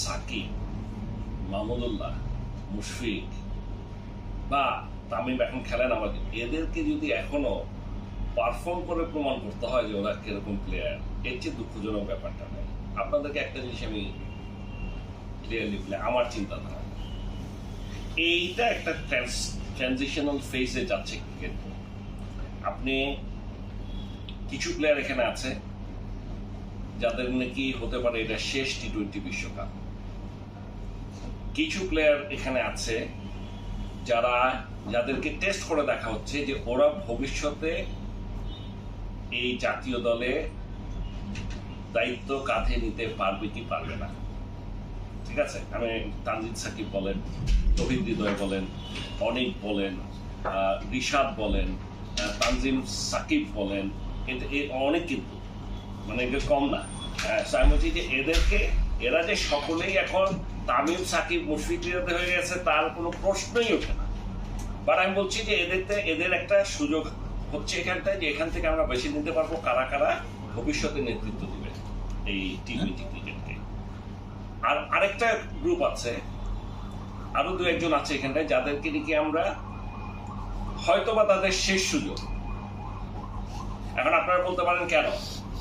সাকিব, মাহমুদুল্লাহ, মুশফিক বা তামিম এখন খেলেন আমাদের, এদেরকে যদি এখনো পারফর্ম করে প্রমাণ করতে হয় যে ওরা কিরকম প্লেয়ার, এর চেয়ে দুঃখজনক ব্যাপারটা নেই। আপনাদেরকে একটা জিনিস আমি ক্লিয়ারলি বলে, আমার চিন্তাধারা এইটা একটা ট্রানজিশনাল ফেজে যাচ্ছে ক্রিকেট। আপনি কিছু প্লেয়ার এখানে আছে যাদের নাকি হতে পারে এটা শেষ টি-20 বিশ্বকাপ। কিছু প্লেয়ার এখানে আছে যাদেরকে টেস্ট করে দেখা হচ্ছে যে ওরা ভবিষ্যতে এই জাতীয় দলে দায়িত্ব কাঁধে নিতে পারবে কি পারবে না। ঠিক আছে, আমি তানজিদ সাকিব বলেন, তৌহিদ হৃদয় বলেন, অনিক বলেন, রিশাদ বলেন, তানজিম সাকিব বলেন, অনেক কিন্তু মানে এটা কম না। আমি বলছি যে এরা যে সকলেই এখন তামিম সাকিব মুশফিক হয়ে গেছে তার কোনো প্রশ্নই ওঠে না। বাট আমি বলছি যে এদের একটা সুযোগ হচ্ছে এখানটায় যে এখান থেকে আমরা বেছে নিতে পারবো কারা কারা ভবিষ্যতে নেতৃত্ব দিবে এই টি-20 ক্রিকেটকে। আর আরেকটা গ্রুপ আছে, আরো দু একজন আছে এখানটায় যাদেরকে নাকি আমরা হয়তোবা তাদের শেষ সুযোগ। এখন আপনারা বলতে পারেন কেন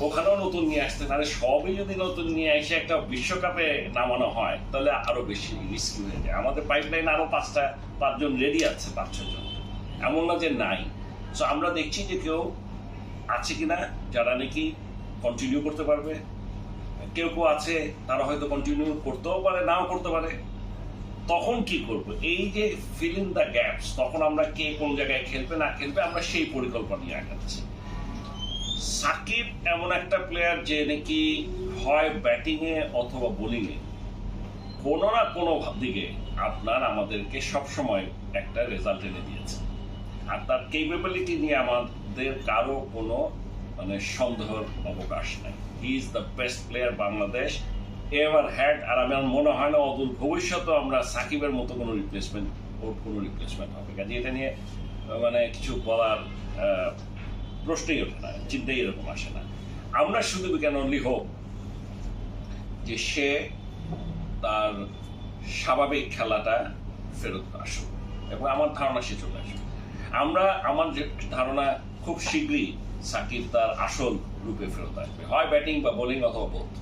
ওখানেও নতুন নিয়ে আসতে, তাহলে সবই যদি নতুন নিয়ে এসে একটা বিশ্বকাপে নামানো হয় তাহলে আরো বেশি রিস্কি হয়ে যায়। আমাদের পাইপলাইন আরো 5জন রেডি আছে, 5-6 জন, এমন না যে নাই। সো আমরা দেখছি যে কেউ আছে কিনা যারা নাকি কন্টিনিউ করতে পারবে, কেউ আছে তারা হয়তো কন্টিনিউ করতেও পারে, নাও করতে পারে। তখন কি করবো? এই যে ফিল ইন দ্য গ্যাপস, তখন আমরা কে কোন জায়গায় খেলবে না খেলবে আমরা সেই পরিকল্পনা নিয়ে আগাচ্ছি। সাকিব এমন একটা প্লেয়ার যে নাকি হয় ব্যাটিং এ অথবা বোলিং এ কোনো না কোনো দিকে আমাদেরকে সবসময় একটা রেজাল্ট এনে দিয়েছে। আর তার কেপেবিলিটি নিয়ে আমাদের কারো কোনো মানে সন্দেহের অবকাশ নাই। He is the best player Bangladesh ever had. আর আমার মনে হয় না অদূর ভবিষ্যতে আমরা সাকিবের মতো কোনো রিপ্লেসমেন্ট হবে। কাজে এটা নিয়ে মানে কিছু বলার প্রশ্নই ওঠে না, চিন্তাই এরকম আসে না। আমরা শুধু কেন অনলি হোপ যে সে তার স্বাভাবিক খেলাটা ফেরত আসুক, এবং আমার ধারণা সে চলে আসুক। আমার যে ধারণা খুব শীঘ্রই সাকিব তার আসল রূপে ফেরত আসবে, হয় ব্যাটিং বা বোলিং অথবা বোথ।